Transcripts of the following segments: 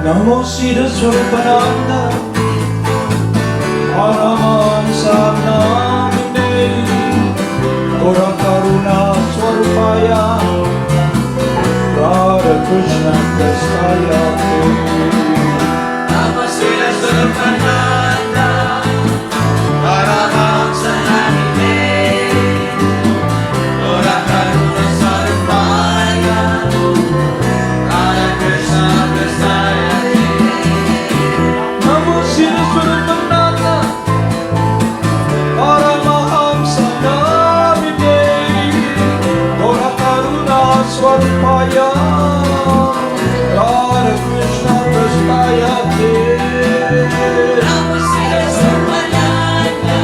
Namo Siddha Swarupananda Paramahansa Namine Gaura Karuna Swarupaya Radha Krishna Prasthaya Namo Siddha Swarupananda Paramahansa Namine Gaura Karuna Swarupaya Radha Krishna Prasthaya Namo Siddha Swarupananda Paramahamsa Namine Gaura Karuna Swarupaya Radha Krishna Prasthaya Namo Siddha Swarupananda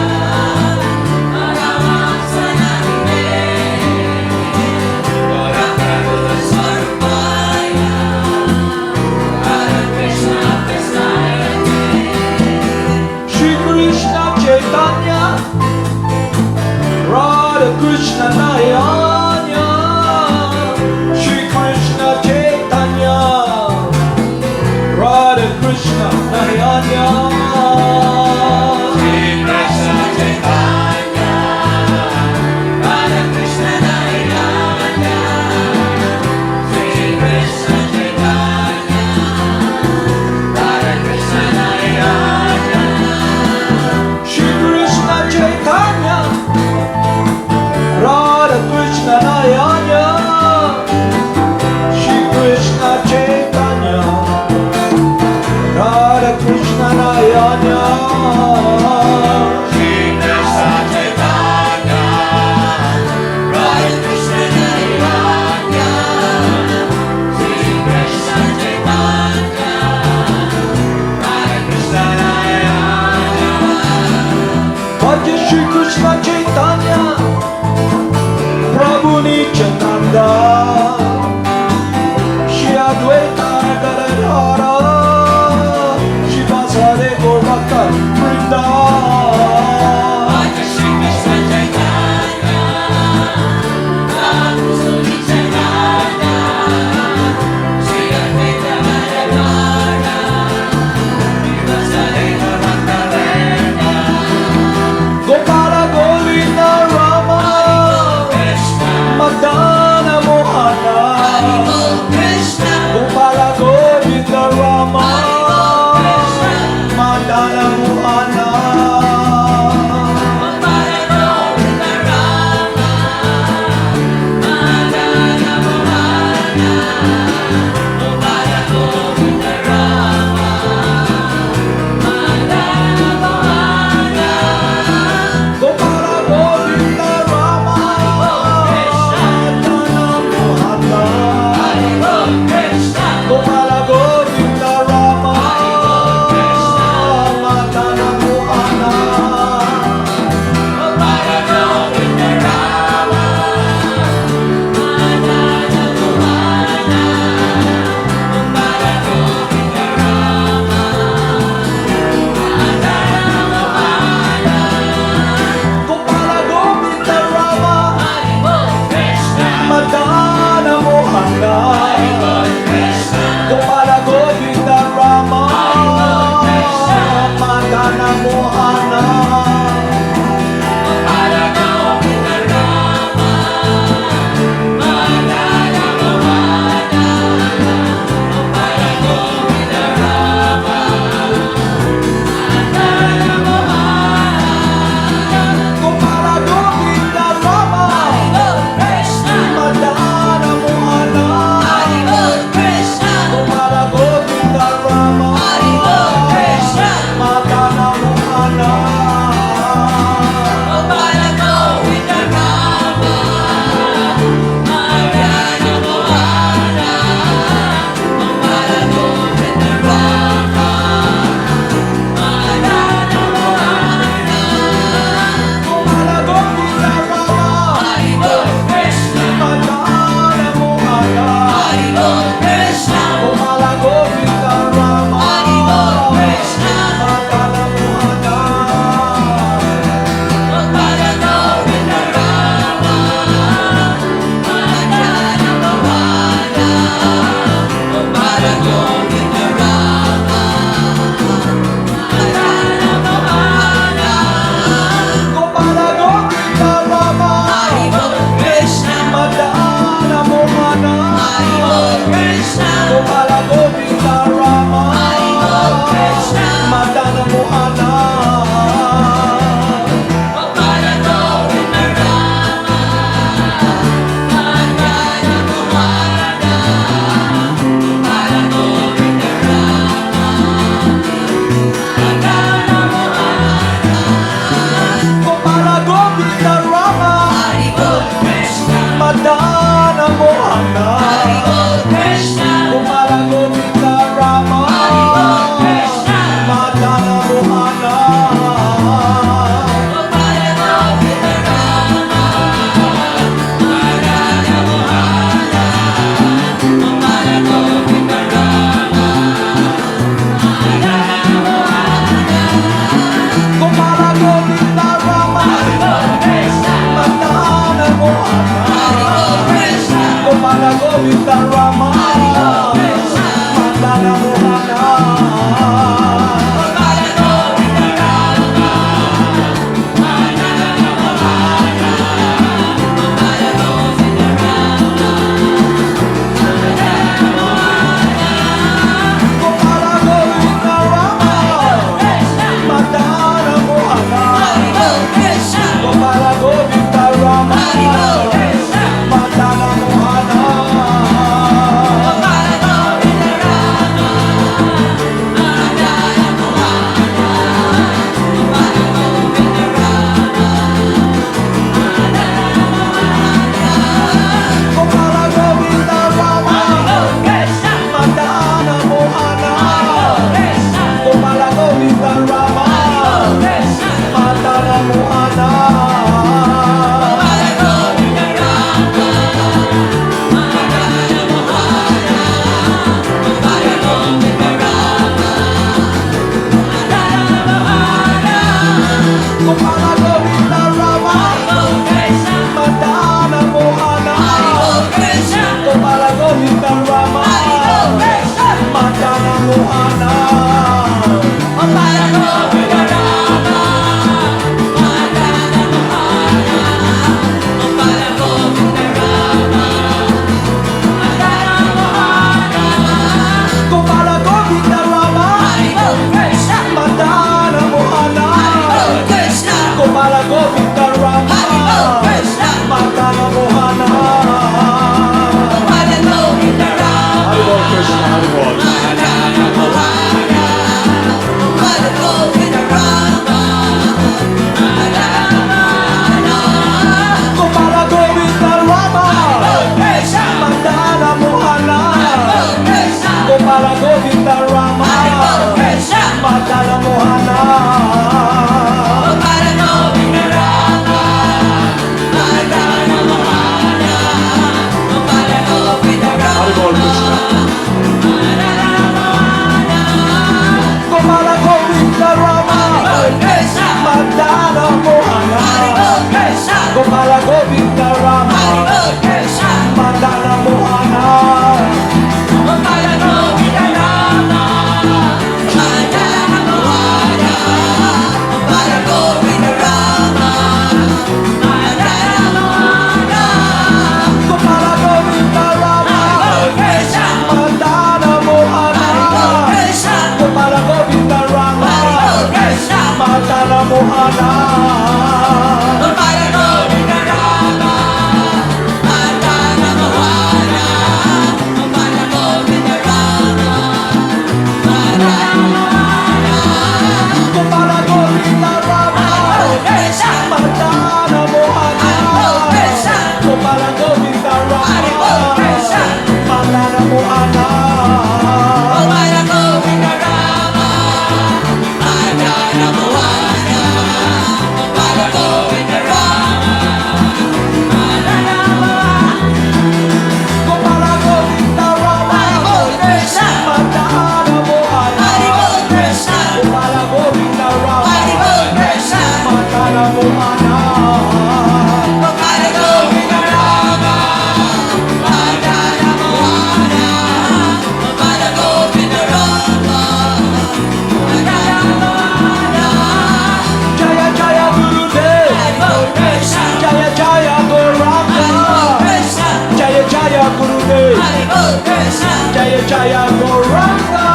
Paramahansa Namine Gaura Karuna Swarupaya Radha Krishna Prasthaya Shri Krishna Chaitanya Radha Krishna Nayanya Shri Krishna Chaitanya Radha Krishna Nayanya Shri Krishna Chaitanya Radha Krishna Nayana Shri Krishna Chaitanya Radha Krishna Nayana Shri Krishna Chaitanya Radha Krishna Nayanya Shri Krishna Chaitanya Radha Krishna Nayanya Shri Krishna Chaitanya Radha Krishna Nayana Shri Krishna Chaitanya Radha Krishna Nayana Bhaja Shri Krishna Chaitanya Prabhu Nityananda Shri Advaita Gadadhara Shri Vasade Gaur Bhakta Vrinda Bhaja Shri Krishna Chaitanya Prabhu Nityananda Shri Advaita Gadadhara Shri Vasudeva Bhakta Vrinda Gopala Govinda Rama Krishna Madana Mohana Krishna Gopala Govinda Rama Krishna Madana Mohana Gopala Govinda Rama Madana Mohana Mohana Hare Krishna, Gopala Govinda Rama Krishna, Madana Mohana Gopala Govinda Rama, Radha Mohana, Gopala Govinda Rama, Radha Mohana, Gopala Govinda Rama Krishna, Madana Mohana Krishna, Gopala Govinda Rama Madana Mohana Gopala Govinda Rama, Radha Mohana, Gopala Govinda Rama, Radha Mohana, Gopala Govinda Rama Krishna, Madana Mohana Krishna, Gopala Govinda Rama Krishna, Madana Mohana Gopala Govinda Rama, Radha Mohana, Gopala Govinda Rama, Radha Mohana, Gopala Govinda Rama Krishna, Madana Mohana Krishna, Gopala Govinda Rama Krishna, Madana Mohana Gopala Govinda Rama, Radha Mohana, Gopala Govinda Rama, Radha Mohana, Gopala Govinda Rama Krishna, Madana Mohana Krishna, Gopala Govinda Rama Krishna, Madana Mohana Gopala Govinda Rama, Radha Mohana, Gopala Govinda Rama, Radha Mohana, Gopala Govinda Rama Krishna, Madana Mohana Krishna, Gopala Govinda Rama Krishna, Madana Mohana Gopala Govinda Rama, Hari Bol Krishna Hari Bol Radha Mohana, Gopala Govinda Rama, Radha Mohana, Gopala Govinda Rama Krishna, Madana Mohana Krishna, Gopala Govinda Rama Krishna, Madana Mohana Gopala Govinda Rama, Radha Mohana, Gopala Govinda Rama, Hari Bol Krishna Radha Mohana, Gopala Govinda Rama Krishna, Madana Mohana Krishna, Gopala Govinda Rama Krishna, Madana Mohana Gopala Govinda Rama, Radha Mohana, Gopala Govinda Rama, Radha Mohana, Gopala Govinda Rama Krishna, Madana Mohana Krishna, Gopala Govinda Rama Krishna, Madana Mohana Gopala Govinda Rama, Radha Mohana, Gopala Govinda Rama, Radha Mohana, Gopala Govinda Rama Krishna, Madana Mohana Krishna, Gopala Govinda Rama Krishna, Madana Mohana Gopala Govinda Rama, Radha Mohana, Gopala Govinda Rama, Radha Mohana, Gopala Govinda Rama Krishna, Madana Mohana Krishna, Gopala Govinda Rama Krishna, Madana Mohana Gopala Govinda Rama, Radha Mohana, Gopala Govinda Rama, Radha Mohana, Jaya Jaya Gurudev Krishna, Jaya Jaya Gauranga Krishna, Jaya Jaya Gurudev Krishna, Jaya Jaya Gauranga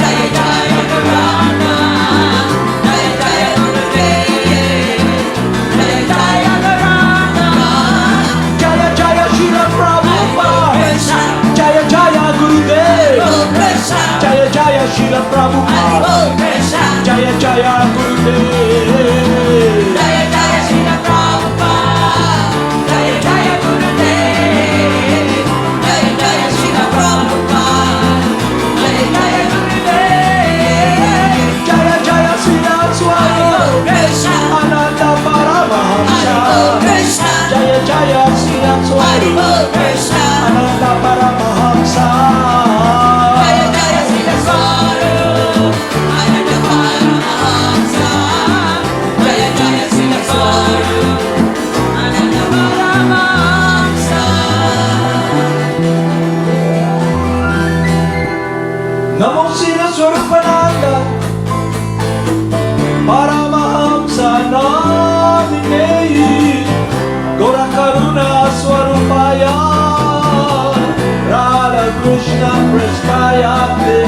Jaya Jaya Gauranga, Jaya Jaya Gurudev, Jaya Jaya Gauranga, Jaya Jaya Srila Prabhupada Krishna, Jaya Jaya Gurudev Krishna, Jaya Jaya Srila Prabhupada Krishna, Jaya Jaya Gurudev Jaya Jaya Srila Prabhupada, Krishna Prasthayate.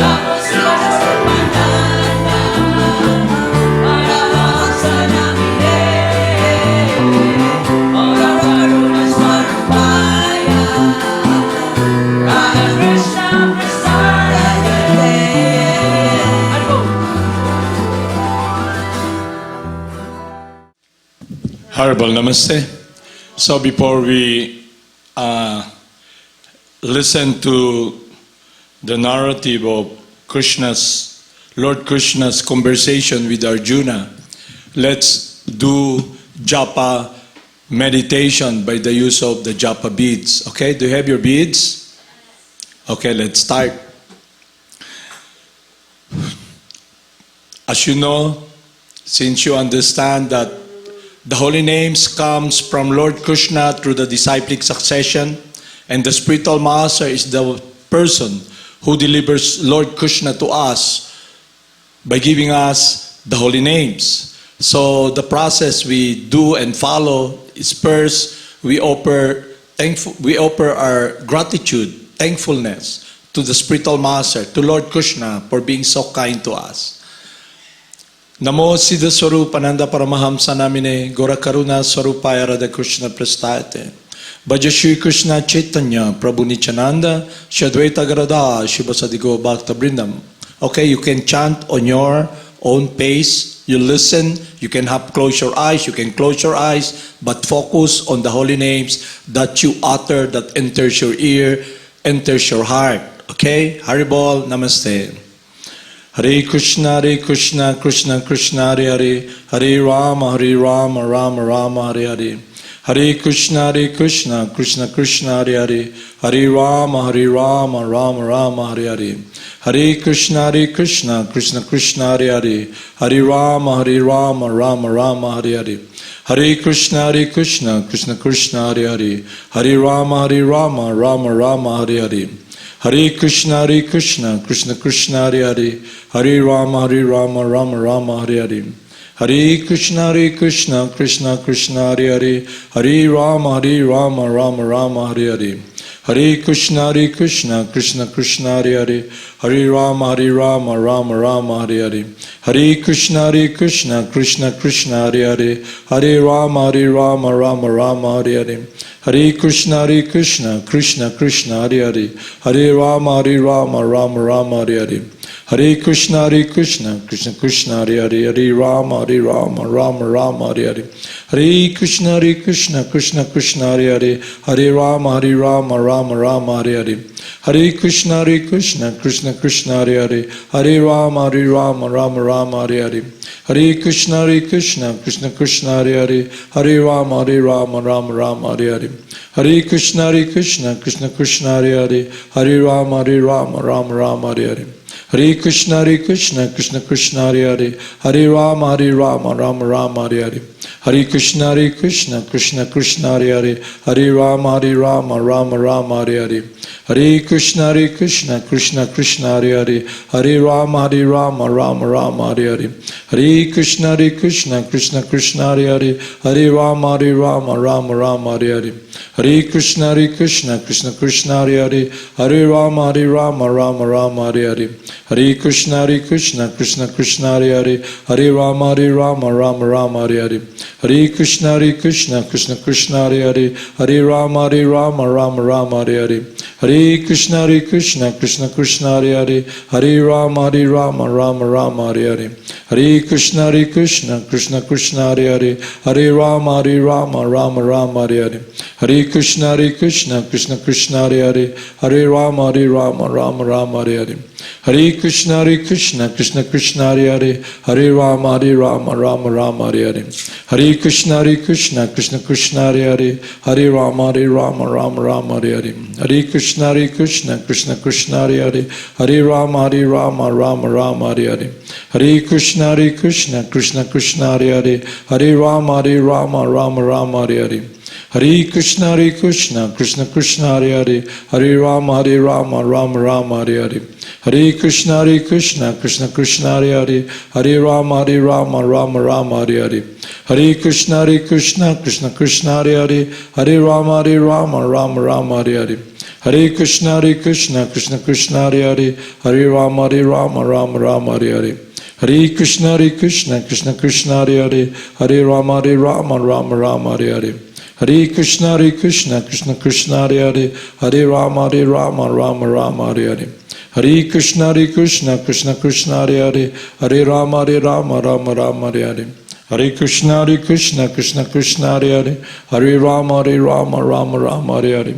Namo Sivasananda, Paramahamsa Namine, Ora Karuna Swarupaya, Radha Krishna Prasthayate. Horrible Namaste. So before we listen to the narrative of Lord Krishna's conversation with Arjuna, let's do japa meditation by the use of the japa beads. Okay, do you have your beads? Okay, let's start. As you know, since you understand that the holy names comes from Lord Krishna through the disciplic succession, and the spiritual master is the person who delivers Lord Krishna to us by giving us the holy names. So the process we do and follow is first we offer our gratitude, thankfulness to the spiritual master, to Lord Krishna for being so kind to us. Namo Siddha Swarupananda Paramahamsa Namine Gora Karuna Swarupaya Radha Krishna Prasthayate. Bhaja Shri Krishna Chaitanya Prabhu Nityananda Shadvaita Garada Shivasadigo Bhakta Brindam. Okay, you can chant on your own pace. You listen. You can close your eyes. You can close your eyes, but focus on the holy names that you utter, that enters your ear, enters your heart. Okay, Haribol, Namaste. Hare Krishna, Krishna Krishna, Hare Hare, Hare Rama, Rama Rama, Hare Hare. Hare Krishna, Krishna Krishna, Hare Hare, Hare Rama, Rama Rama, Hare Hare. Hare Krishna, Krishna Krishna, Hare Hare, Hare Rama, Rama Rama, Hare Hare. Hare Krishna, Krishna Krishna, Hare Hare, Hare Rama, Rama Rama, Hare Hare. Hare Krishna, Krishna Hare Hare, Hare Rama, Rama Rama, Hare Hare. Hare Krishna, Krishna Krishna, Hare Hare, Hare Rama, Rama Rama, Hare Hare. Hare Krishna, Krishna Krishna, Hare Hare, Hare Rama, Rama Rama, Hare Hare. Hare Krishna, Krishna Krishna, Hare Hare, Hare Rama, Rama Rama, Hare Hare. Hare Krishna, Krishna Hare Hare, Hare Rama, Rama Rama, Hare Hare. Hare Krishna, Krishna Hare Hare, Hare Rama, Rama Rama, Hare Hare. Hare Krishna, Krishna Hare Hare, Hare Rama, Rama Rama, Hare Hare. Hare Krishna, Krishna Hare Hare, Hare Rama, Rama Rama, Hare Hare. Hare Krishna, Krishna Hare Hare, Hare Rama, Rama Rama, Hare Hare. Hare Krishna, Krishna Hare Hare, Hare Rama, Rama Rama, Hare Hare. Hare Krishna, Krishna Hare Hare, Hare Rama, Rama Rama, Hare Hare. Hare Krishna, Krishna Hare Hare, Hare Rama, Rama Rama, Hare Hare. Hare Krishna, Krishna Hare Hare, Hare Rama, Rama Rama, Hare Hare. Hare Krishna, Krishna Hare Hare, Hare Rama, Rama Rama, Hare Hare. Hare Krishna, Krishna Hare Hare, Hare Rama, Rama Rama, Hare Hare. Hare Krishna, Krishna Hare Hare, Hare Rama, Rama Rama, Hare Hare. Hare Krishna, Krishna Hare Hare, Hare Rama, Rama Rama, Hare Hare. Hare Krishna, Krishna Hare Hare, Hare Rama, Rama Rama, Hare Hare. Hare Krishna, Krishna Hare Hare, Hare Rama, Rama Rama, Hare Hare. Hare Krishna, Krishna Hare Hare, Hare Rama, Rama Rama, Hare Hare. Hare Krishna, Krishna Hare Hare, Hare Rama, Rama Rama, Hare Hare. Hare Krishna, Krishna Hare Hare, Hare Rama, Rama Rama, Hare Hare. Hare Krishna, Krishna Hare Hare, Hare Rama, Rama Rama, Hare Hare. Hare Krishna, Krishna Hare Hare, Hare Rama, Rama Rama, Hare Hare. Hare Krishna, Krishna Krishna, Hare Hare, Hare Rama, Rama Rama, Hare Hare. Hare Krishna, Krishna Krishna, Hare Hare, Hare Rama, Rama Rama, Hare Hare. Hare Krishna, Krishna Krishna, Hare Hare, Hare Rama, Rama Rama, Hare Hare. Hare Krishna, Krishna Krishna, Hare Hare, Hare Rama, Rama Rama, Hare Hare. Hare Krishna, Krishna Krishna, Hare Hare, Hare Rama, Rama Rama, Hare Hare. Hare Krishna, Krishna Krishna, Hare Hare, Hare Rama, Rama Rama, Hare Hare. Hare Krishna, Krishna Krishna, Hare Hare, Hare Rama, Rama Rama, Hare Hare. Hare Krishna, Krishna Krishna, Hare Hare, Hare Rama, Rama Rama, Hare Hare.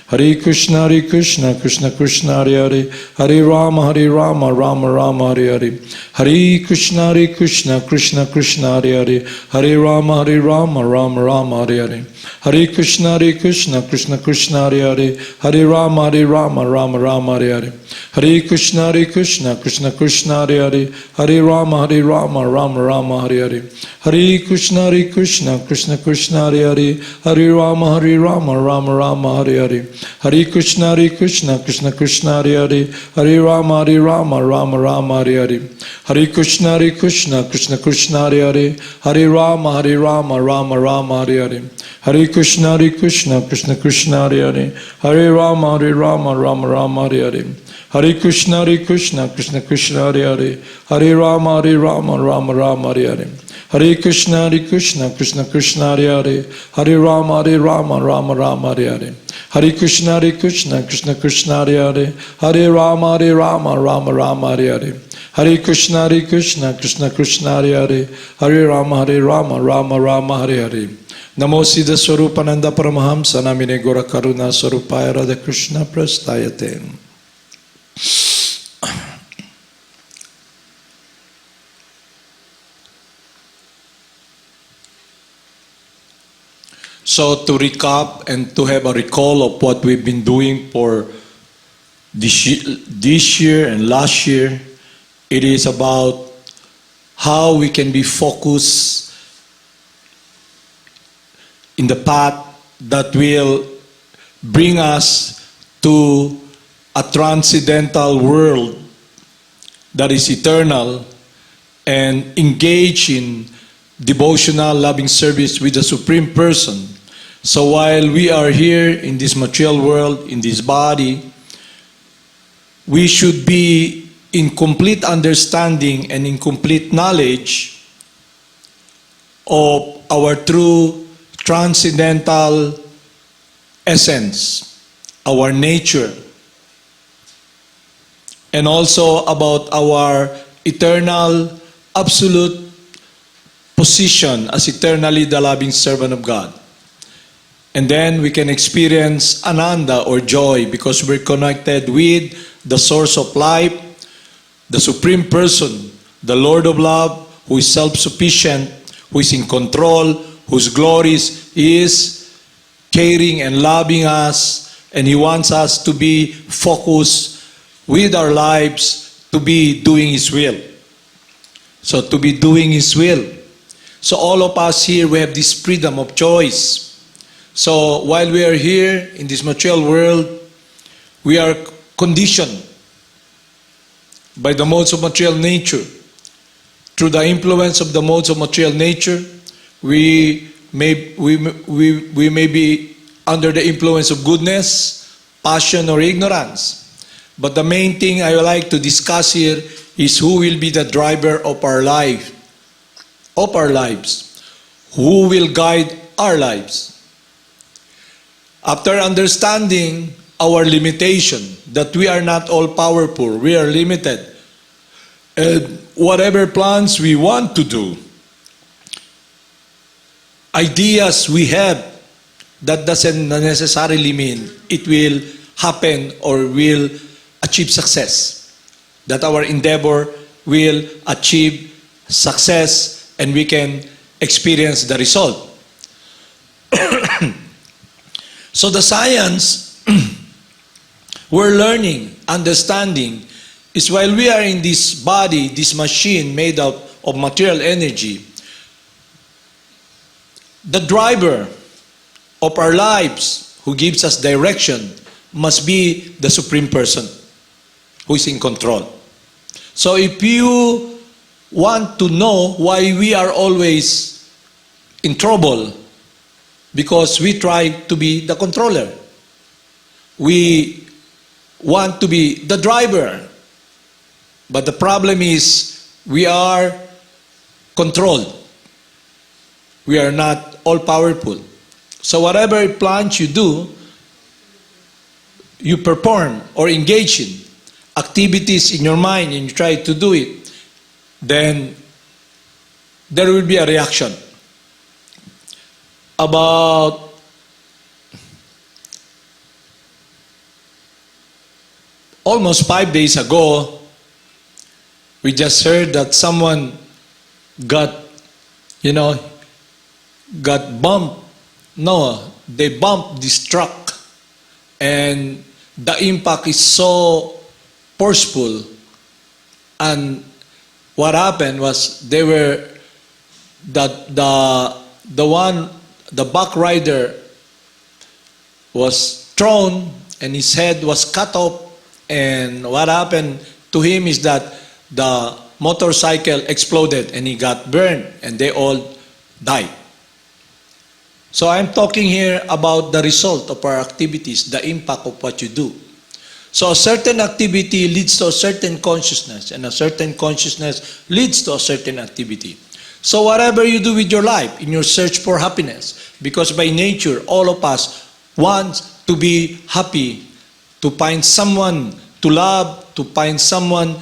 Hare Krishna, Krishna Krishna, Hare Hare, Hare Rama, Rama Rama, Hare Hare. Hare Krishna, Krishna Krishna, Hare Hare, Hare Rama, Rama Rama, Hare Hare. Hare Krishna, Krishna Krishna, Hare Hare, Hare Rama, Rama Rama, Hare Hare. Hare Krishna, Krishna Krishna, Hare Hare, Hare Rama, Rama Rama, Hare Hare. Hare Krishna, Krishna Krishna, Hare Hare, Hare Rama, Rama Rama, Hare Hare. Hare Krishna, Krishna Krishna, Hare Hare, Hare Rama, Rama Rama, Hare Hare. Hare Krishna, Krishna Krishna, Hare Hare, Hare Rama, Rama Rama, Hare Hare. Hare Krishna, Krishna Krishna, Hare Hare, Hare Rama, Rama Rama, Hare Hare. Hare Krishna, Krishna Krishna, Hare Hare, Hare Rama, Rama Rama, Hare Hare. Hare Krishna, Krishna Krishna, Hare Hare, Hare Rama, Rama Rama, Hare Hare. Hare Krishna, Krishna Krishna, Hare Hare, Hare Rama, Rama Rama, Hare Hare. Hare Krishna, Krishna Krishna, Hare Hare, Hare Rama Rama, Hare Hare. Namo Siddha Swarupananda Paramahamsa Namine Gora Karuna Swarupaya Radha Krishna Prastayate. So to recap and to have a recall of what we've been doing for this year and last year, it is about how we can be focused in the path that will bring us to a transcendental world that is eternal and engage in devotional loving service with the Supreme Person. So while we are here in this material world, in this body, we should be in complete understanding and in complete knowledge of our true transcendental essence, our nature, and also about our eternal, absolute position as eternally the loving servant of God. And then we can experience ananda or joy because we're connected with the source of life, the Supreme Person, the Lord of Love, who is self-sufficient, who is in control, whose glories is caring and loving us, and He wants us to be focused with our lives to be doing His will. So to be doing His will. So all of us here, we have this freedom of choice. So while we are here in this material world, we are conditioned by the modes of material nature. Through the influence of the modes of material nature, we may be under the influence of goodness, passion, or ignorance. But the main thing I would like to discuss here is who will be the driver of our life, of our lives. Who will guide our lives? After understanding our limitation, that we are not all powerful, we are limited. Whatever plans we want to do, ideas we have, that doesn't necessarily mean it will happen or will achieve success. That our endeavor will achieve success and we can experience the result. So the science we're learning, understanding, is while we are in this body, this machine made up of material energy, the driver of our lives, who gives us direction, must be the Supreme Person who is in control. So if you want to know why we are always in trouble, because we try to be the controller. We want to be the driver. But the problem is we are controlled. We are not all-powerful. So whatever plans you do, you perform or engage in activities in your mind and you try to do it, then there will be a reaction. About almost 5 days ago, we just heard that someone got bumped. No, they bumped this truck, and the impact is so forceful. And what happened was the back rider was thrown, and his head was cut off. And what happened to him is that the motorcycle exploded and he got burned, and they all died. So I'm talking here about the result of our activities, the impact of what you do. So a certain activity leads to a certain consciousness, and a certain consciousness leads to a certain activity. So whatever you do with your life, in your search for happiness, because by nature, all of us want to be happy, to find someone to love, to find someone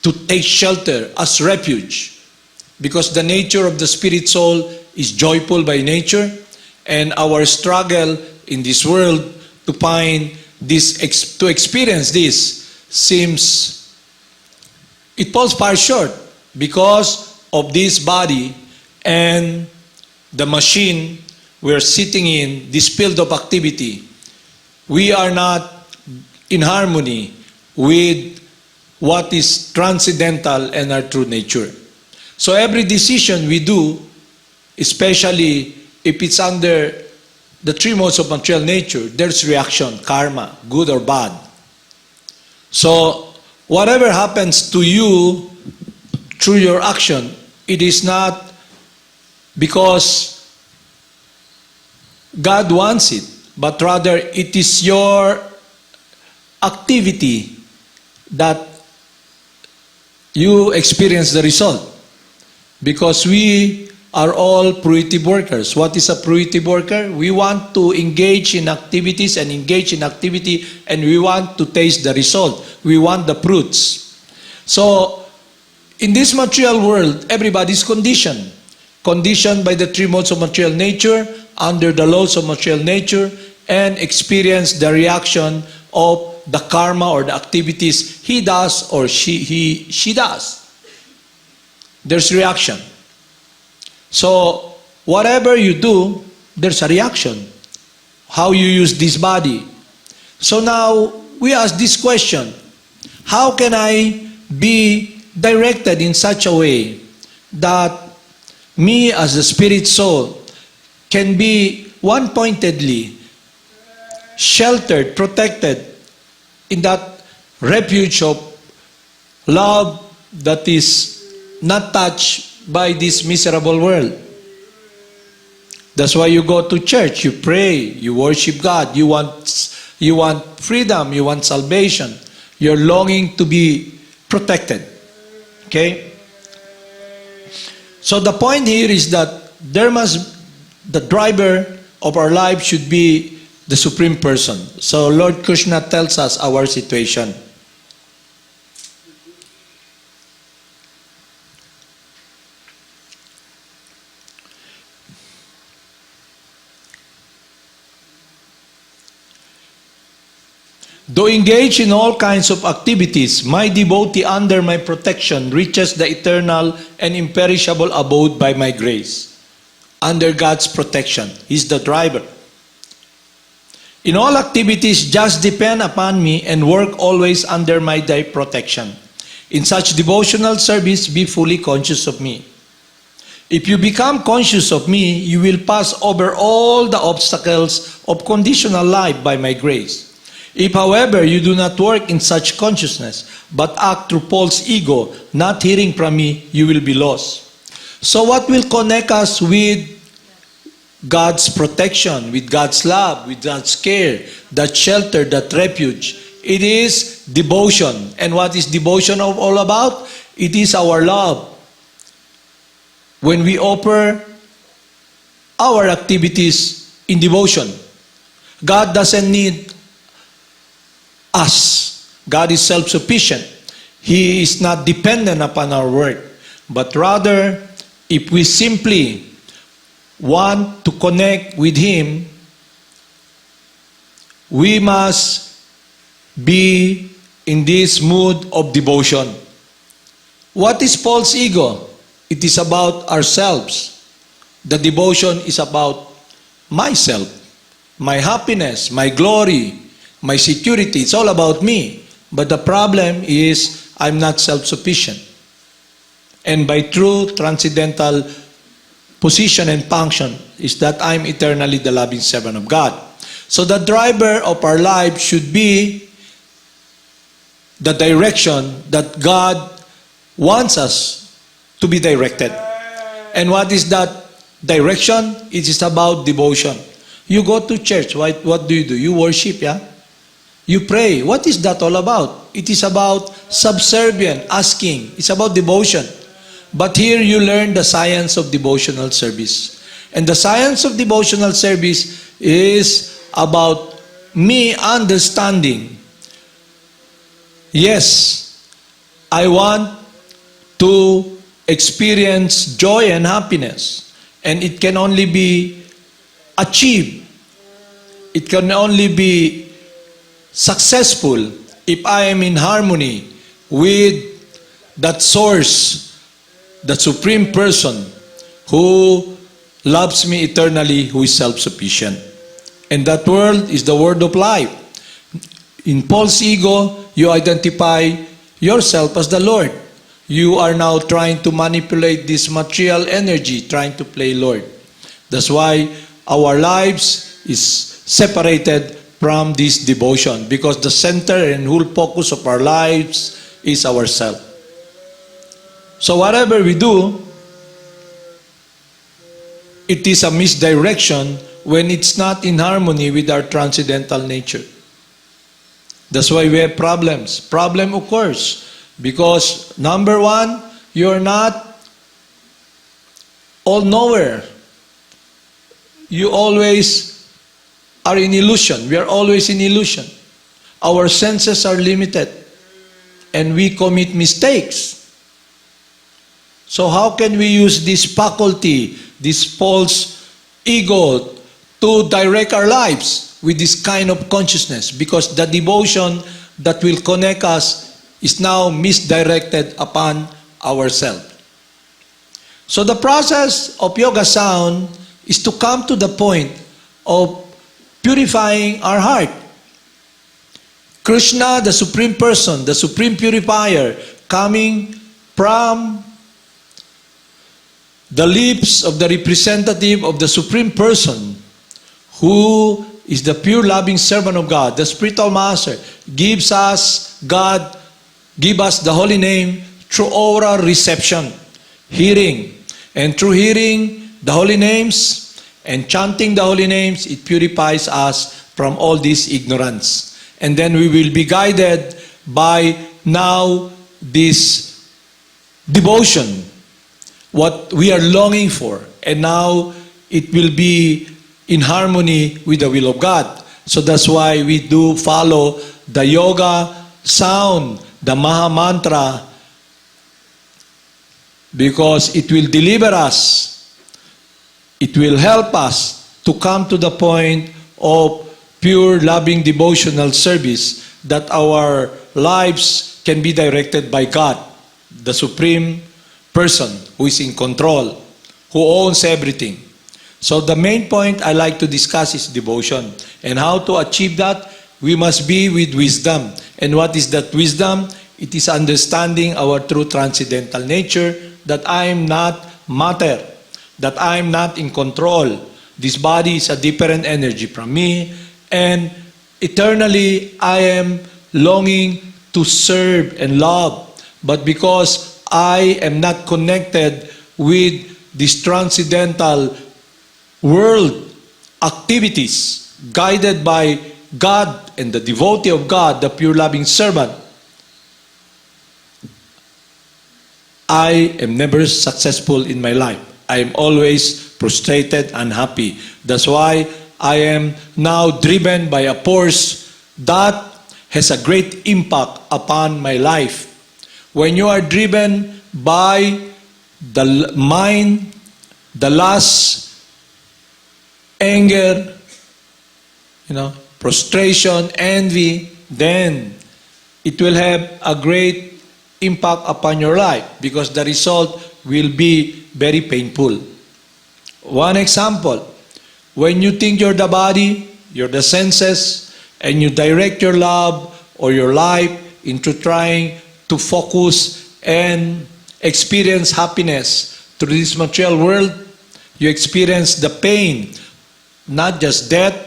to take shelter as refuge. Because the nature of the spirit soul is joyful by nature, and our struggle in this world to find this, to experience this, seems, it falls far short because of this body and the machine we're sitting in, this field of activity. We are not in harmony with what is transcendental and our true nature. So every decision we do, especially if it's under the three modes of material nature, there's reaction, karma, good or bad. So whatever happens to you through your action, it is not because God wants it, but rather it is your activity that you experience the result. Because we are all fruitive workers. What is a fruitive worker? We want to engage in activities and engage in activity, and we want to taste the result. We want the fruits. So, in this material world, everybody's conditioned. Conditioned by the three modes of material nature, under the laws of material nature, and experience the reaction of the karma or the activities he does or she does. There's reaction. So, whatever you do, there's a reaction. How you use this body. So now, we ask this question: how can I be directed in such a way that me as a spirit soul can be one-pointedly sheltered, protected in that refuge of love that is not touched by this miserable world? That's why you go to church, you pray, you worship God, you want freedom, you want salvation, you're longing to be protected. Okay? So the point here is that the driver of our life should be the Supreme Person. So Lord Krishna tells us our situation. Though engaged in all kinds of activities, my devotee under my protection reaches the eternal and imperishable abode by my grace. Under God's protection, He's the driver. In all activities, just depend upon me and work always under my protection. In such devotional service, be fully conscious of me. If you become conscious of me, you will pass over all the obstacles of conditional life by my grace. If, however, you do not work in such consciousness, but act through false ego, not hearing from me, you will be lost. So what will connect us with God's protection, with God's love, with God's care, that shelter, that refuge? It is devotion. And what is devotion all about? It is our love. When we offer our activities in devotion, God doesn't need us. God is self-sufficient. He is not dependent upon our work. But rather, if we simply want to connect with Him, we must be in this mood of devotion. What is false ego? It is about ourselves. The devotion is about myself, my happiness, my glory, my security. It's all about me. But the problem is I'm not self-sufficient. And by true transcendental position and function is that I'm eternally the loving servant of God. So the driver of our life should be the direction that God wants us to be directed. And what is that direction? It is about devotion. You go to church, what do? You worship, yeah? You pray. What is that all about? It is about subservient, asking. It's about devotion. But here you learn the science of devotional service. And the science of devotional service is about me understanding. Yes, I want to experience joy and happiness. And it can only be achieved. It can only be successful if I am in harmony with that source, the supreme person who loves me eternally, who is self-sufficient. And that word is the word of life. In false ego, you identify yourself as the Lord. You are now trying to manipulate this material energy, trying to play Lord. That's why our lives is separated from this devotion, because the center and whole focus of our lives is ourself. So whatever we do, it is a misdirection when it's not in harmony with our transcendental nature. That's why we have problems. Problem occurs because, number one, you're not all-knower. You always are in illusion. We are always in illusion. Our senses are limited and we commit mistakes. So how can we use this faculty, this false ego, to direct our lives with this kind of consciousness? Because the devotion that will connect us is now misdirected upon ourselves. So the process of Yoga Sound is to come to the point of purifying our heart. Krishna, the Supreme Person, the Supreme Purifier, coming from the lips of the representative of the Supreme Person, who is the pure loving servant of God, the spiritual master, gives us God, give us the holy name through oral reception, hearing. And through hearing the holy names and chanting the holy names, it purifies us from all this ignorance. And then we will be guided by now this devotion, what we are longing for. And now it will be in harmony with the will of God. So that's why we do follow the Yoga Sound, the Maha Mantra, because it will deliver us. It will help us to come to the point of pure, loving, devotional service, that our lives can be directed by God, the Supreme Person who is in control, who owns everything. So the main point I like to discuss is devotion. And how to achieve that? We must be with wisdom. And what is that wisdom? It is understanding our true transcendental nature, that I am not matter. that I'm not in control. This body is a different energy from me, and eternally I am longing to serve and love. But because I am not connected with this transcendental world activities guided by God and the devotee of God, the pure loving servant, I am never successful in my life. I am always frustrated, unhappy. That's why I am now driven by a force that has a great impact upon my life. When you are driven by the mind, the lust, anger, frustration, envy, then it will have a great impact upon your life because the result will be very painful. One example, when you think you're the body, you're the senses, and you direct your love or your life into trying to focus and experience happiness through this material world, you experience the pain, not just death,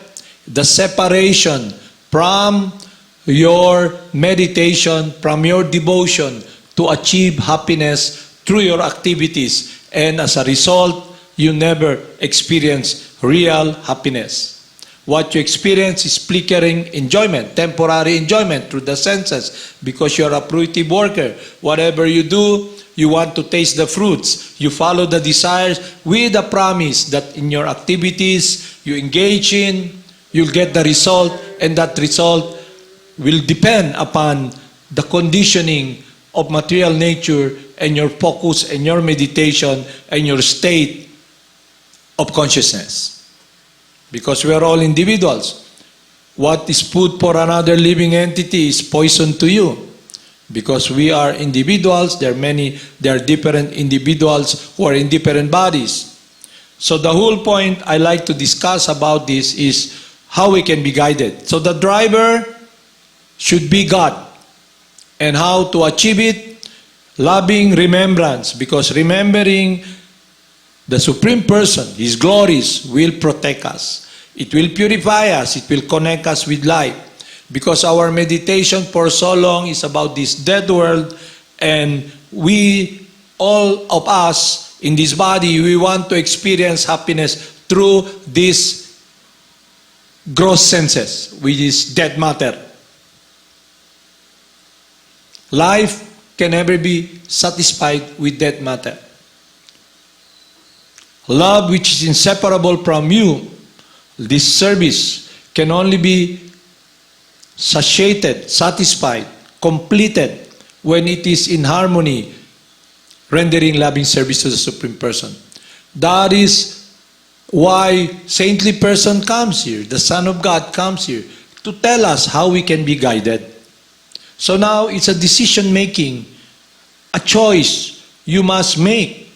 the separation from your meditation, from your devotion to achieve happiness through your activities. And as a result, you never experience real happiness. What you experience is flickering enjoyment, temporary enjoyment through the senses because you're a fruitive worker. Whatever you do, you want to taste the fruits. You follow the desires with the promise that in your activities you engage in, you'll get the result, and that result will depend upon the conditioning of material nature and your focus and your meditation and your state of consciousness. Because we are all individuals. What is food for another living entity is poison to you. Because we are individuals, there are different individuals who are in different bodies. So the whole point I like to discuss about this is how we can be guided. So the driver should be God. And how to achieve it? Loving remembrance. Because remembering the Supreme Person, His glories, will protect us. It will purify us. It will connect us with life. Because our meditation for so long is about this dead world, and we, all of us in this body, we want to experience happiness through these gross senses, which is dead matter. Life can never be satisfied with dead matter. Love, which is inseparable from you, this service can only be satiated, satisfied, completed when it is in harmony, rendering loving service to the Supreme Person. That is why saintly person comes here, the Son of God comes here, to tell us how we can be guided. So now it's a decision making, a choice you must make.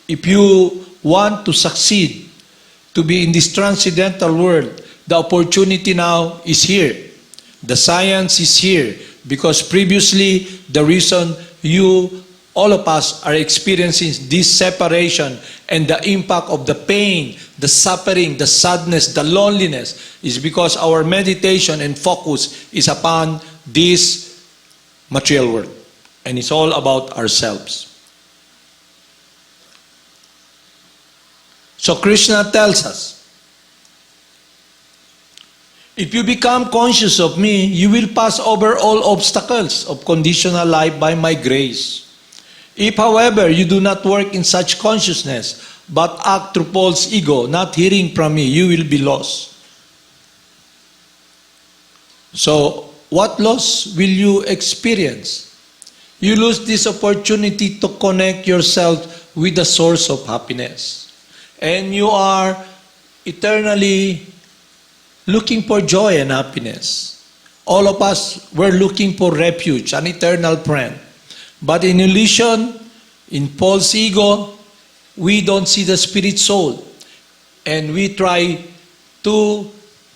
If you want to succeed, to be in this transcendental world, the opportunity now is here. The science is here because previously the reason all of us are experiencing this separation and the impact of the pain, the suffering, the sadness, the loneliness is because our meditation and focus is upon this material world. And it's all about ourselves. So Krishna tells us, if you become conscious of me, you will pass over all obstacles of conditional life by my grace. If, however, you do not work in such consciousness, but act through false ego, not hearing from me, you will be lost. So, what loss will you experience? You lose this opportunity to connect yourself with the source of happiness. And you are eternally looking for joy and happiness. All of us were looking for refuge, an eternal friend. But in illusion, in false ego, we don't see the spirit soul. And we try to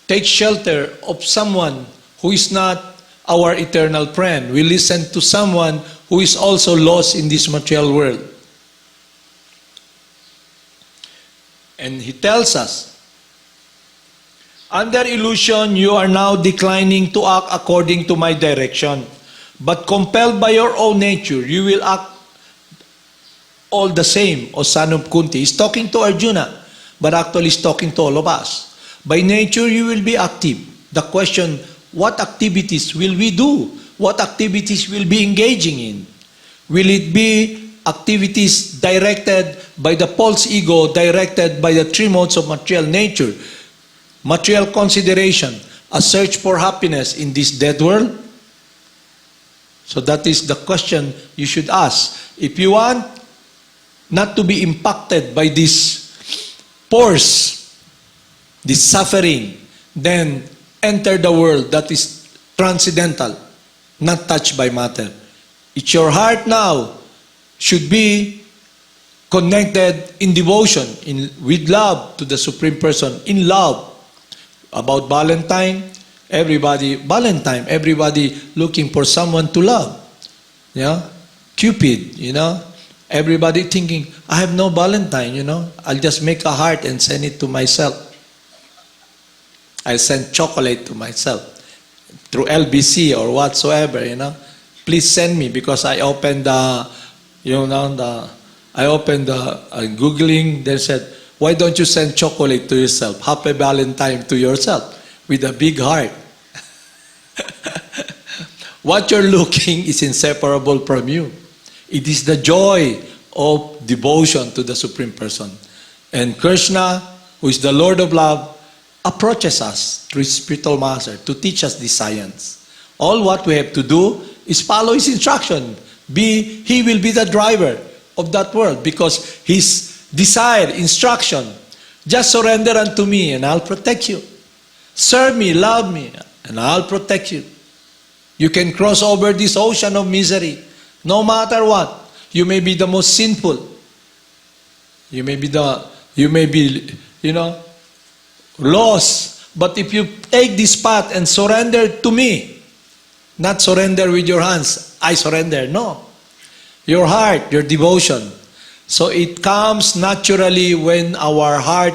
take shelter of someone who is not our eternal friend. We listen to someone who is also lost in this material world. And he tells us, under illusion, you are now declining to act according to my direction. But compelled by your own nature, you will act all the same, O son of Kunti. He's talking to Arjuna, but actually he's talking to all of us. By nature, you will be active. The question, what activities will we do? What activities will be engaging in? Will it be activities directed by the false ego, directed by the three modes of material nature? Material consideration, a search for happiness in this dead world? So that is the question you should ask. If you want not to be impacted by this force, this suffering, then enter the world that is transcendental, not touched by matter. It's your heart now should be connected in devotion, with love to the Supreme Person, in love. About Valentine, everybody looking for someone to love. Yeah? Cupid, everybody thinking, I have no Valentine, I'll just make a heart and send it to myself. I'll send chocolate to myself through LBC or whatsoever, Please send me because I opened Googling, they said, why don't you send chocolate to yourself? Happy Valentine to yourself with a big heart. What you're looking is inseparable from you. It is the joy of devotion to the Supreme Person. And Krishna, who is the Lord of Love, approaches us through his spiritual master to teach us this science. All what we have to do is follow his instruction. He will be the driver of that world because his desire, instruction, just surrender unto me and I'll protect you. Serve me, love me, and I'll protect you. You can cross over this ocean of misery, no matter what. You may be the most sinful. You may be lost. But if you take this path and surrender to me, not surrender with your hands, I surrender, no. Your heart, your devotion. So it comes naturally when our heart,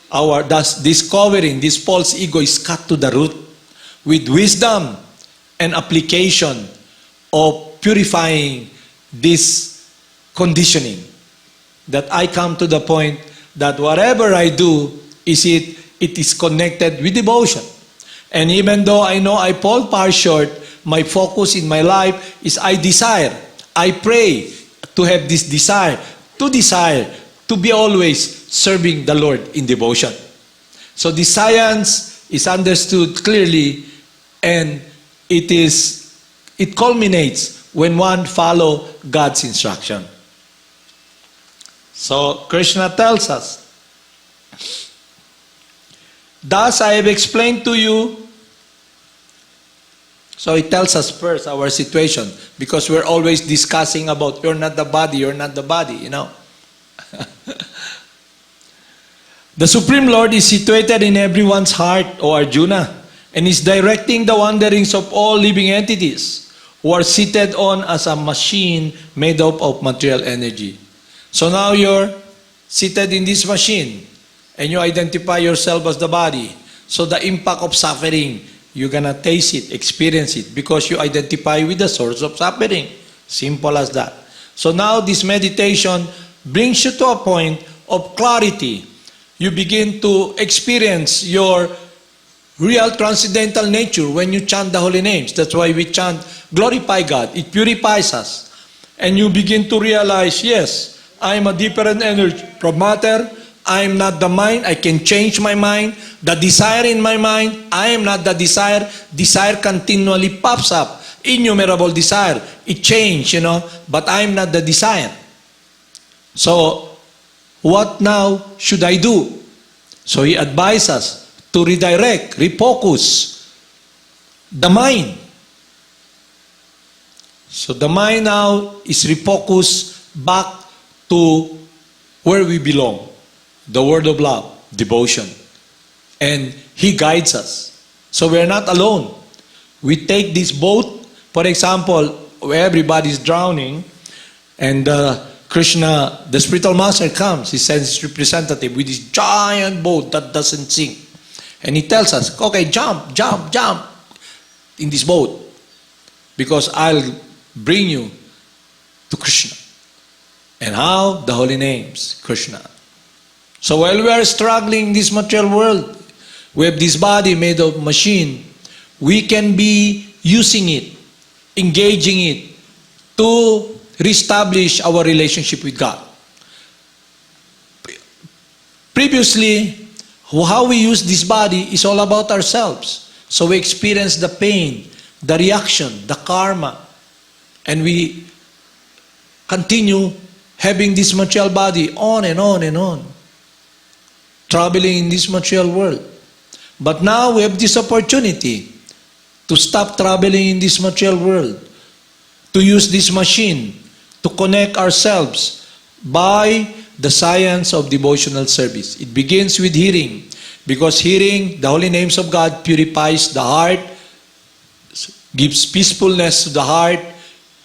thus discovering this false ego is cut to the root with wisdom and application of purifying this conditioning. That I come to the point that whatever I do, it is connected with devotion. And even though I know I fall far short, my focus in my life is I desire, I pray to have this desire to be always serving the Lord in devotion. So the science is understood clearly and it culminates when one follows God's instruction. So Krishna tells us, thus I have explained to you. So he tells us first our situation because we're always discussing about you're not the body, The Supreme Lord is situated in everyone's heart, O Arjuna, and is directing the wanderings of all living entities who are seated on as a machine made up of material energy. So now you're seated in this machine and you identify yourself as the body. So the impact of suffering, you're gonna taste it, experience it, because you identify with the source of suffering. Simple as that. So now this meditation brings you to a point of clarity. You begin to experience your real transcendental nature when you chant the holy names. That's why we chant, glorify God. It purifies us. And you begin to realize, yes, I am a different energy from matter. I am not the mind. I can change my mind. The desire in my mind, I am not the desire. Desire continually pops up. Innumerable desire. It changes, but I am not the desire. So, what now should I do? So he advises us to redirect, refocus the mind. So the mind now is refocused back to where we belong. The word of love, devotion. And he guides us. So we're not alone. We take this boat, for example, where everybody's drowning, and Krishna, the spiritual master comes, he sends his representative with his giant boat that doesn't sink. And he tells us, okay, jump, jump, jump in this boat because I'll bring you to Krishna. And how? The holy names, Krishna. So while we are struggling in this material world, we have this body made of machine, we can be using it, engaging it to reestablish our relationship with God. Previously, how we use this body is all about ourselves. So we experience the pain, the reaction, the karma, and we continue having this material body on and on and on, traveling in this material world. But now we have this opportunity to stop traveling in this material world, to use this machine to connect ourselves by the science of devotional service. It begins with hearing, because hearing the holy names of God purifies the heart, gives peacefulness to the heart,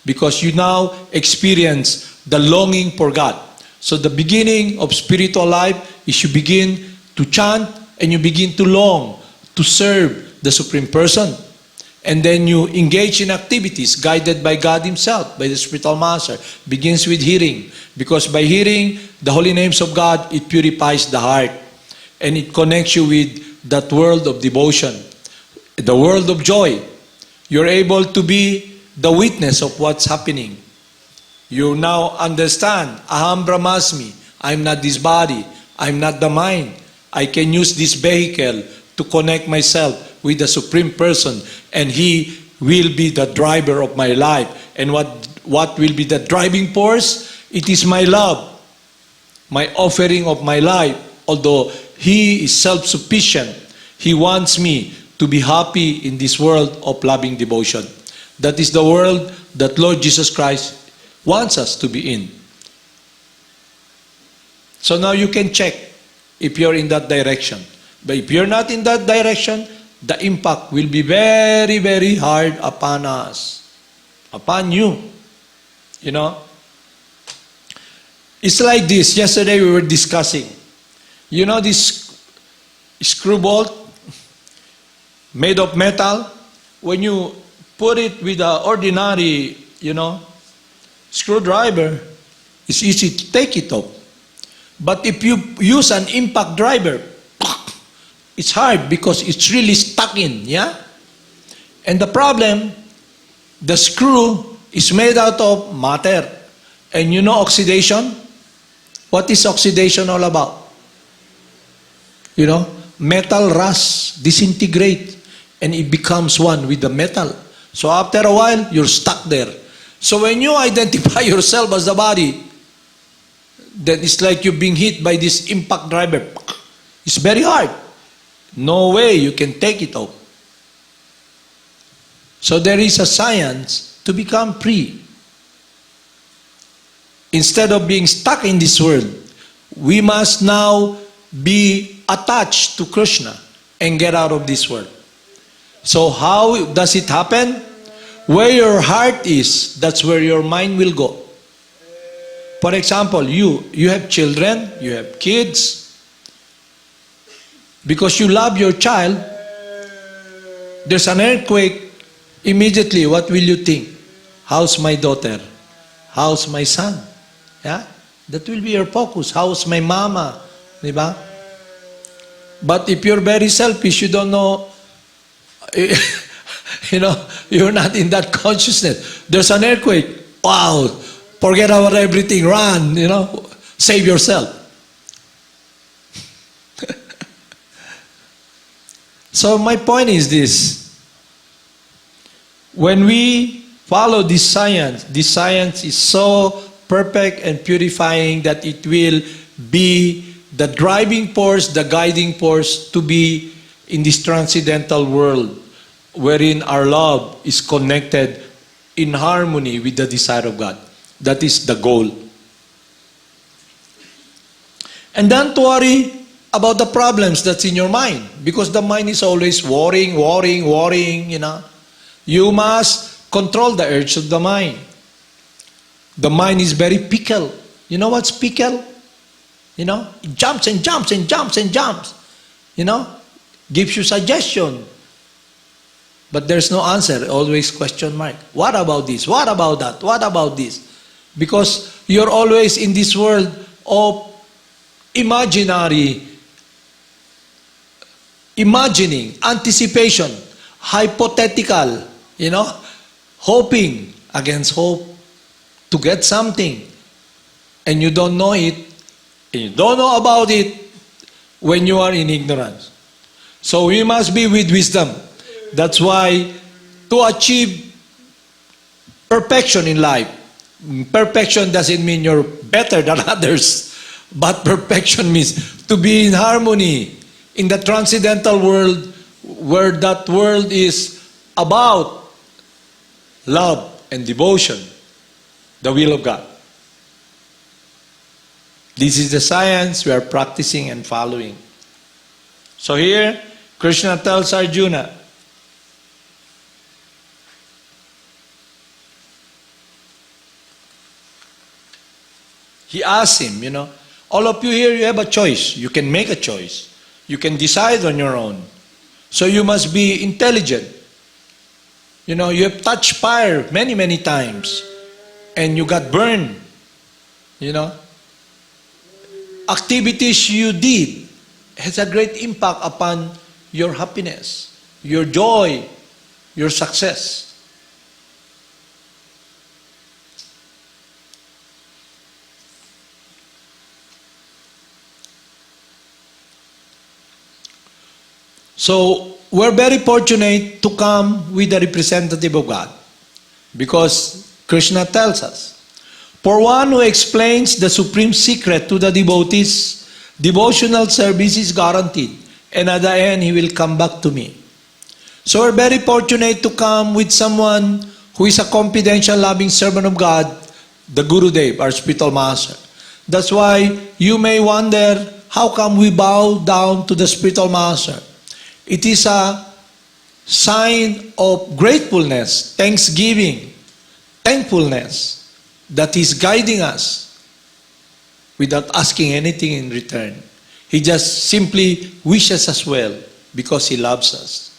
because you now experience the longing for God. So the beginning of spiritual life is you begin to chant and you begin to long to serve the Supreme Person. And then you engage in activities guided by God Himself, by the spiritual master. Begins with hearing, because by hearing the holy names of God, it purifies the heart and it connects you with that world of devotion, the world of joy. You're able to be the witness of what's happening. You now understand, Aham Brahmasmi, I'm not this body, I'm not the mind. I can use this vehicle to connect myself with the Supreme Person, and He will be the driver of my life. And what will be the driving force? It is my love, my offering of my life. Although He is self-sufficient, He wants me to be happy in this world of loving devotion. That is the world that Lord Jesus Christ wants us to be in. So now you can check if you're in that direction. But if you're not in that direction, the impact will be very, very hard upon us, upon you. You know? It's like this. Yesterday we were discussing. You know this screw bolt made of metal? When you put it with an ordinary, screwdriver, it's easy to take it off. But if you use an impact driver, it's hard because it's really stuck in, yeah? And the problem, the screw is made out of matter. And you know oxidation? What is oxidation all about? Metal rust, disintegrate, and it becomes one with the metal. So after a while, you're stuck there. So when you identify yourself as the body, then it's like you're being hit by this impact driver. It's very hard. No way you can take it off. So there is a science to become free. Instead of being stuck in this world, we must now be attached to Krishna and get out of this world. So how does it happen? Where your heart is, that's where your mind will go. For example, you have children, you have kids. Because you love your child, there's an earthquake, immediately what will you think? How's my daughter? How's my son? Yeah? That will be your focus. How's my mama? Diba? But if you're very selfish, you don't know, you're not in that consciousness. There's an earthquake. Wow, forget about everything, run, save yourself. So my point is this. When we follow this science is so perfect and purifying that it will be the driving force, the guiding force to be in this transcendental world wherein our love is connected in harmony with the desire of God. That is the goal. And don't worry about the problems that's in your mind, because the mind is always worrying. You must control the urge of the mind. The mind is very fickle. You know what's pickle? You know, it jumps and jumps and jumps and jumps. You know, gives you suggestion. But there's no answer, always question mark. What about this? What about that? What about this? Because you're always in this world of imagining, anticipation, hypothetical, you know, hoping against hope to get something. And you don't know it, and you don't know about it when you are in ignorance. So we must be with wisdom. That's why to achieve perfection in life, perfection doesn't mean you're better than others, but perfection means to be in harmony in the transcendental world, where that world is about love and devotion, the will of God. This is the science we are practicing and following. So here, Krishna tells Arjuna, he asks him, you know, all of you here, you have a choice. You can make a choice. You can decide on your own. So you must be intelligent. You know, you have touched fire many, many times and you got burned. You know, activities you did has a great impact upon your happiness, your joy, your success. So, we're very fortunate to come with a representative of God, because Krishna tells us, for one who explains the supreme secret to the devotees, devotional service is guaranteed, and at the end he will come back to me. So we're very fortunate to come with someone who is a confidential, loving servant of God, the Gurudev, our spiritual master. That's why you may wonder, how come we bow down to the spiritual master? It is a sign of gratefulness, thanksgiving, thankfulness that He's guiding us without asking anything in return. He just simply wishes us well because He loves us.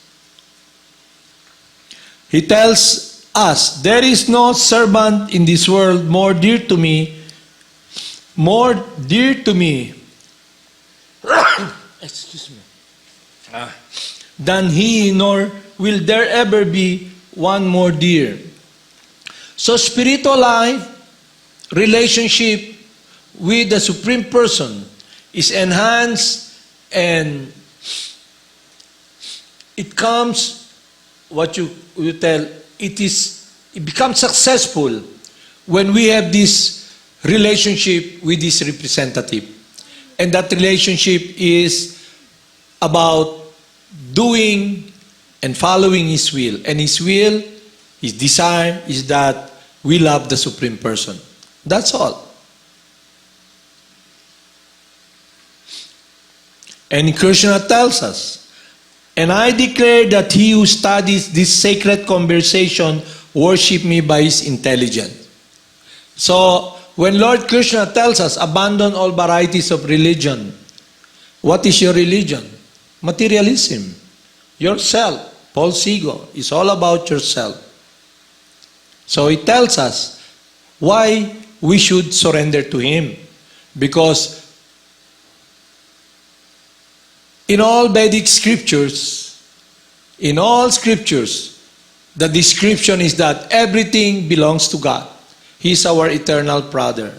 He tells us, there is no servant in this world more dear to me, excuse me, than he, nor will there ever be one more dear. So spiritual life, relationship with the Supreme Person is enhanced, and it comes, what you tell, it becomes successful when we have this relationship with this representative. And that relationship is about doing and following His will. And His will, His desire is that we love the Supreme Person. That's all. And Krishna tells us, and I declare that he who studies this sacred conversation worship me by his intelligence. So, when Lord Krishna tells us, abandon all varieties of religion, what is your religion? Materialism. Yourself, false ego, is all about yourself. So He tells us why we should surrender to Him. Because in all Vedic scriptures, the description is that everything belongs to God. He is our eternal Father.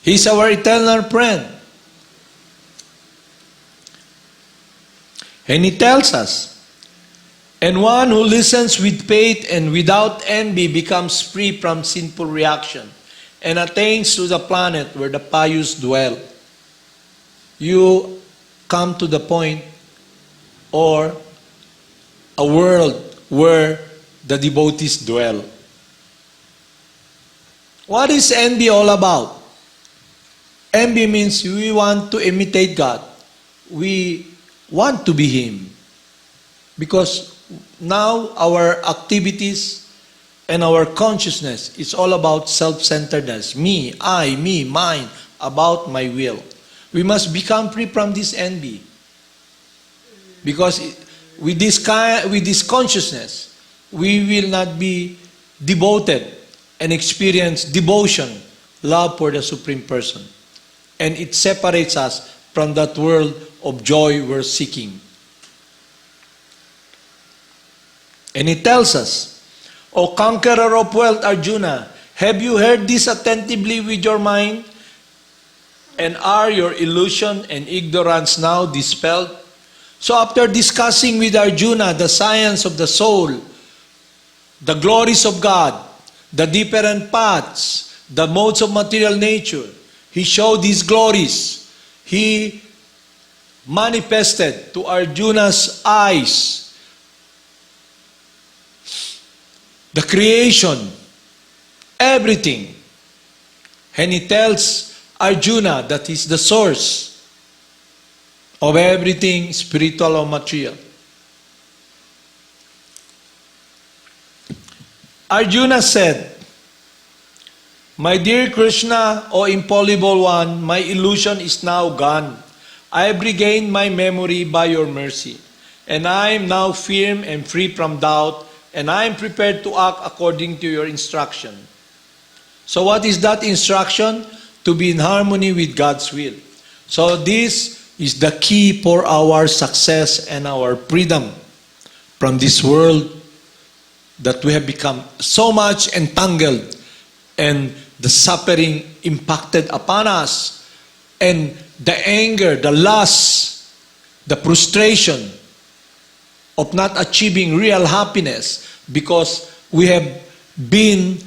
He is our eternal friend. And He tells us, and one who listens with faith and without envy becomes free from sinful reaction and attains to the planet where the pious dwell. You come to the point, or a world where the devotees dwell. What is envy all about? Envy means we want to imitate God. We want to be Him. Because now our activities and our consciousness is all about self-centeredness. Me, I, me, mine, about my will. We must become free from this envy. Because with this consciousness, we will not be devoted and experience devotion, love for the Supreme Person. And it separates us from that world of joy we're seeking. And it tells us, O conqueror of wealth, Arjuna, have you heard this attentively with your mind? And are your illusion and ignorance now dispelled? So after discussing with Arjuna the science of the soul, the glories of God, the different paths, the modes of material nature, he showed these glories. He manifested to Arjuna's eyes the creation, everything. And he tells Arjuna that he's the source of everything spiritual or material. Arjuna said, My dear Krishna, O infallible one, my illusion is now gone. I have regained my memory by your mercy, and I am now firm and free from doubt, and I am prepared to act according to your instruction. So what is that instruction? To be in harmony with God's will. So this is the key for our success and our freedom from this world that we have become so much entangled, and the suffering impacted upon us, and the anger, the lust, the frustration of not achieving real happiness because we have been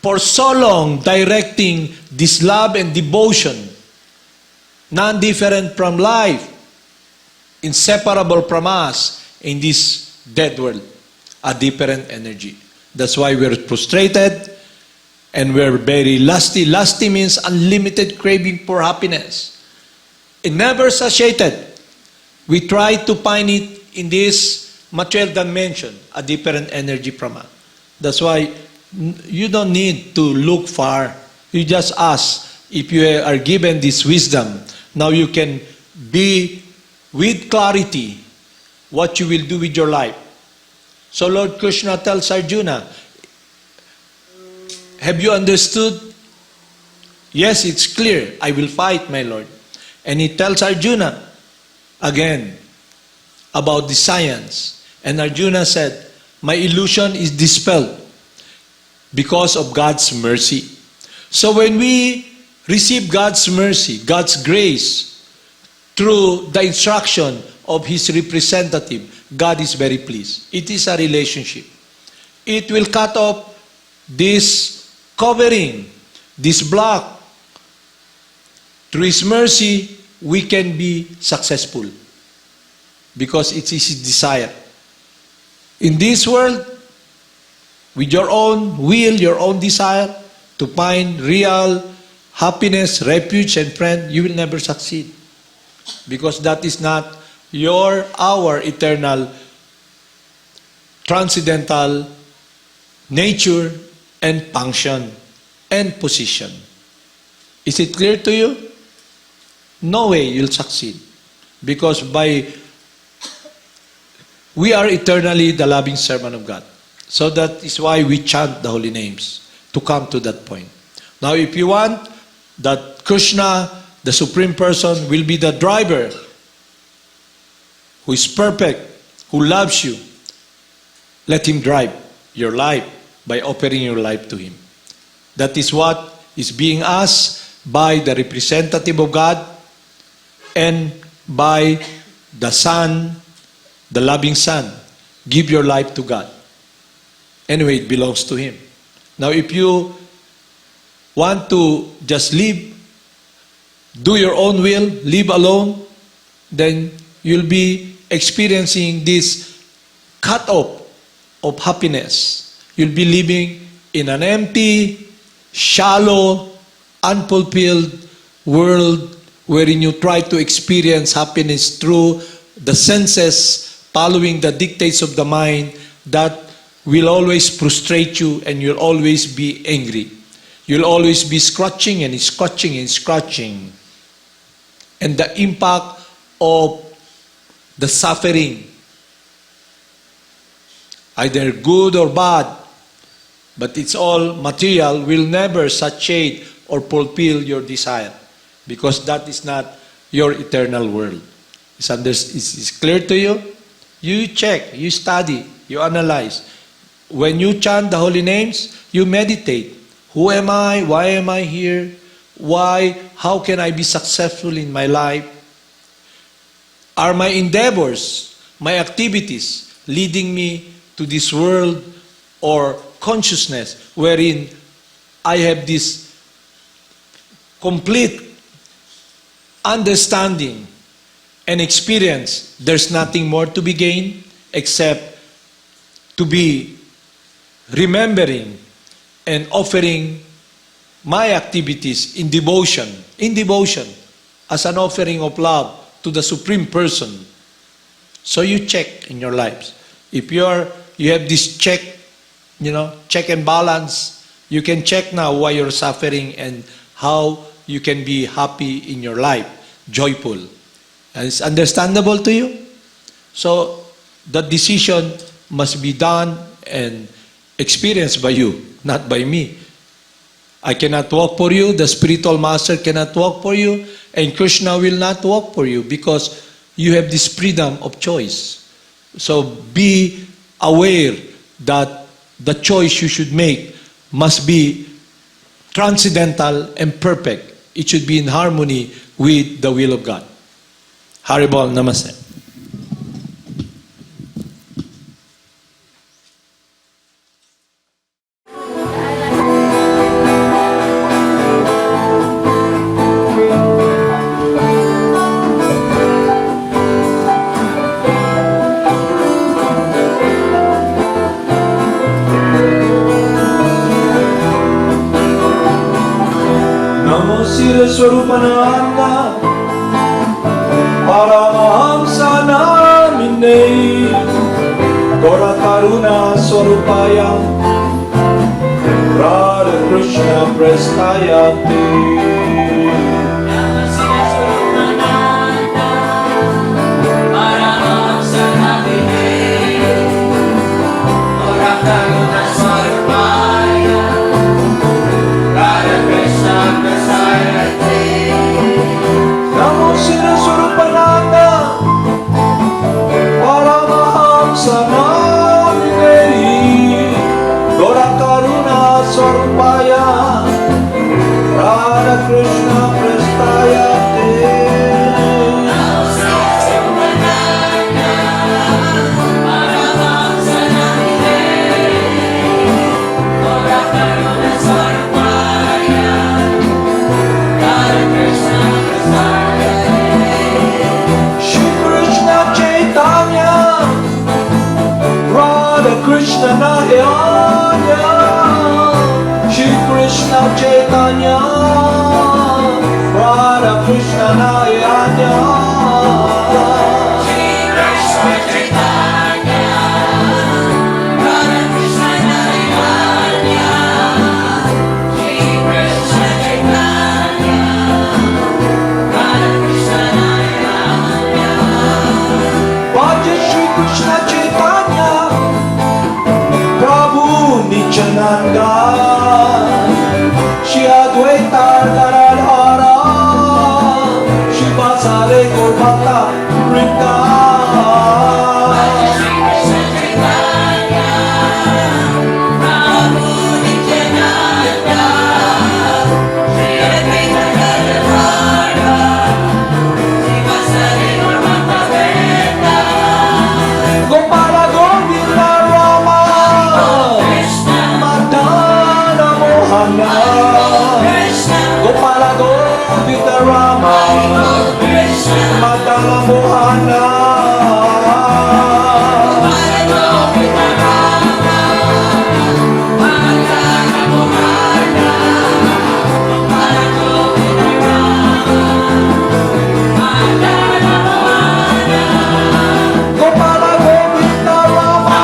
for so long directing this love and devotion, non-different from life, inseparable from us in this dead world, a different energy. That's why we're frustrated and we're very lusty. Lusty means unlimited craving for happiness. And never satiated. We try to find it in this material dimension, a different energy from us. That's why you don't need to look far. You just ask if you are given this wisdom. Now you can be with clarity what you will do with your life. So Lord Krishna tells Arjuna, have you understood? Yes, it's clear. I will fight, my Lord. And he tells Arjuna again about the science. And Arjuna said, my illusion is dispelled because of God's mercy. So when we receive God's mercy, God's grace, through the instruction of His representative, God is very pleased. It is a relationship. It will cut off this covering, this block. Through His mercy, we can be successful because it is His desire. In this world, with your own will, your own desire to find real happiness, refuge, and friend, you will never succeed. Because that is not our eternal, transcendental nature and function and position. Is it clear to you? No way you'll succeed. Because we are eternally the loving servant of God. So that is why we chant the holy names, to come to that point. Now if you want that Krishna, the Supreme Person, will be the driver who is perfect, who loves you, let Him drive your life by offering your life to Him. That is what is being asked by the representative of God and by the Son, the loving Son. Give your life to God. Anyway, it belongs to Him. Now, if you want to just live, do your own will, live alone, then you'll be experiencing this cut-off of happiness. You'll be living in an empty, shallow, unfulfilled world wherein you try to experience happiness through the senses, following the dictates of the mind that will always frustrate you, and you'll always be angry. You'll always be scratching and scratching and scratching. And the impact of the suffering, either good or bad, but it's all material, will never satiate or fulfill your desire, because that is not your eternal world. It's clear to you? You check, you study, you analyze. When you chant the holy names, you meditate. Who am I? Why am I here? Why? How can I be successful in my life? Are my endeavors, my activities, leading me to this world or consciousness wherein I have this complete understanding and experience? There's nothing more to be gained except to be remembering and offering my activities in devotion, as an offering of love to the Supreme Person. So you check in your lives. If you have this check and balance, you can check now why you're suffering and how you can be happy in your life, joyful. And it's understandable to you? So the decision must be done and experienced by you, not by me. I cannot walk for you, the spiritual master cannot walk for you, and Krishna will not walk for you because you have this freedom of choice. So be aware that the choice you should make must be transcendental and perfect. It should be in harmony with the will of God. Haribol Namaste. Namo Sira Swarupananda Paramahamsa Namine Gora Karuna Swarupaya Radha Krishna Prestayate Namo Sira Swarupananda Paramahamsa Namine Gora Karuna Swarupaya Radha Krishna Prestayate Shri Krishna Chaitanya Radha Krishna Nayanya Shri Krishna Chaitanya Radha Krishna Nayanya Bhaja Shri Krishna Chaitanya Prabhu Nityananda Shri Advaita Gadadhara Shri Vasare Gaurmata Vrinda Gopala Govinda Rama Madana Mohana Gopala Govinda Rama Madana Mohana Gopala Govinda Rama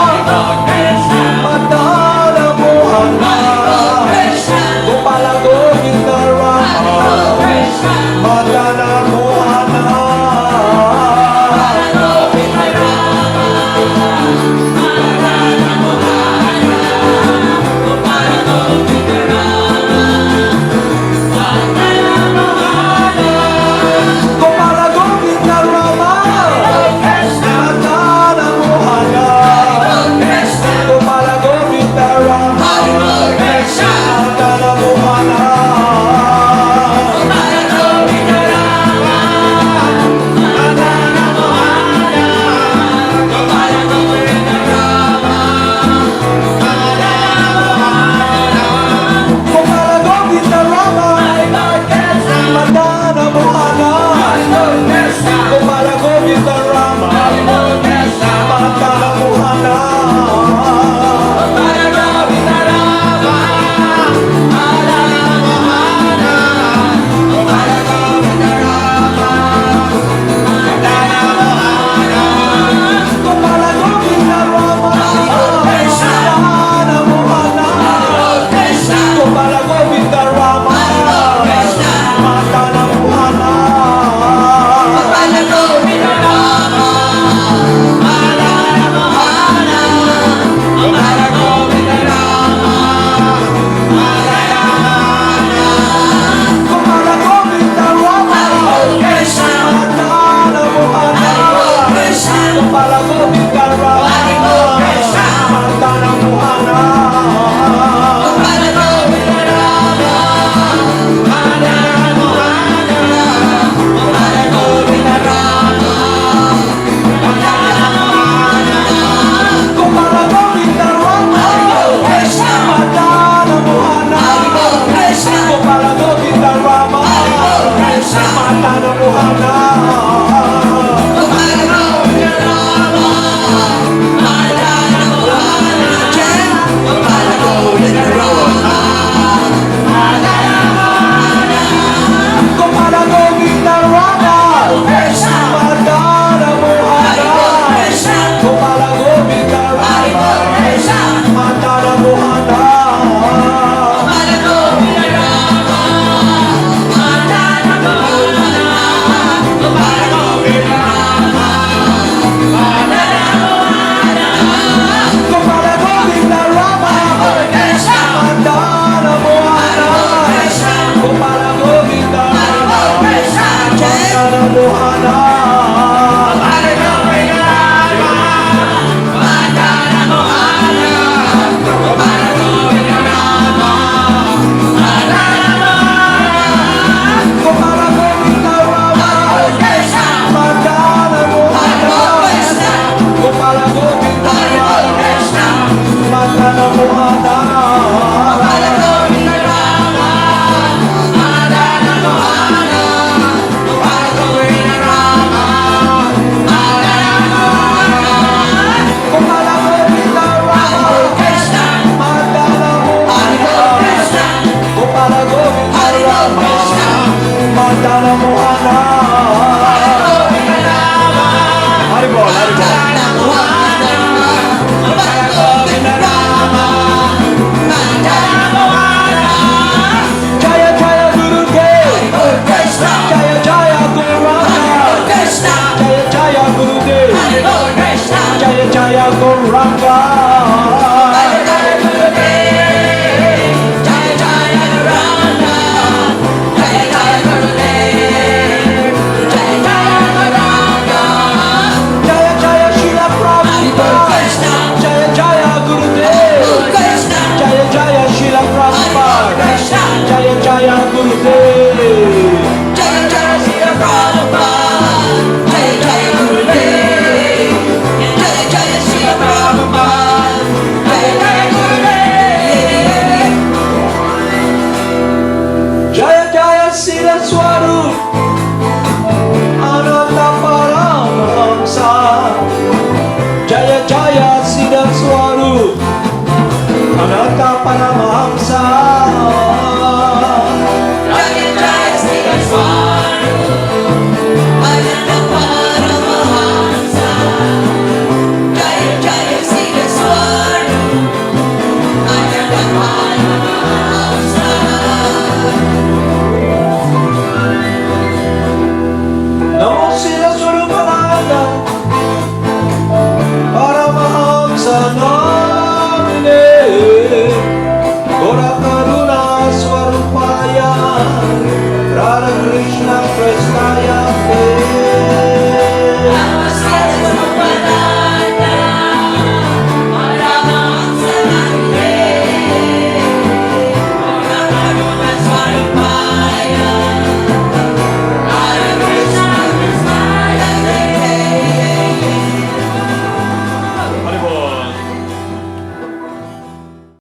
Rama